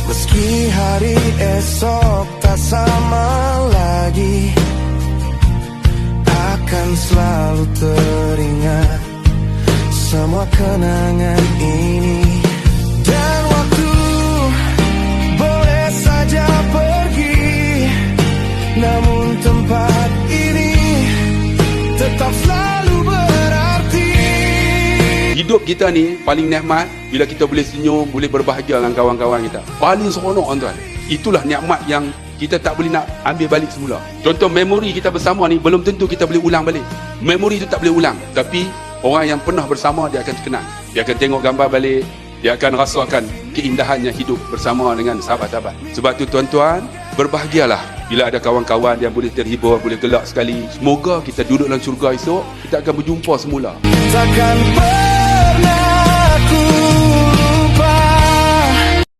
Meski hari esok tak sama lagi, akan selalu teringat semua kenangan ini. Dan waktu boleh saja pergi, namun tempat ini tetap selalu berarti. Hidup kita ni paling nikmat bila kita boleh senyum, boleh berbahagia dengan kawan-kawan kita. Paling seronok tuan. Itulah nikmat yang kita tak boleh nak ambil balik semula. Contoh memori kita bersama ni belum tentu kita boleh ulang balik. Memori tu tak boleh ulang, tapi orang yang pernah bersama dia akan terkenang. Dia akan tengok gambar balik, dia akan rasakan keindahannya hidup bersama dengan sahabat-sahabat. Sebab tu tuan-tuan, berbahagialah bila ada kawan-kawan yang boleh terhibur, boleh gelak sekali. Semoga kita duduk dalam syurga esok, kita akan berjumpa semula. Takkan pernah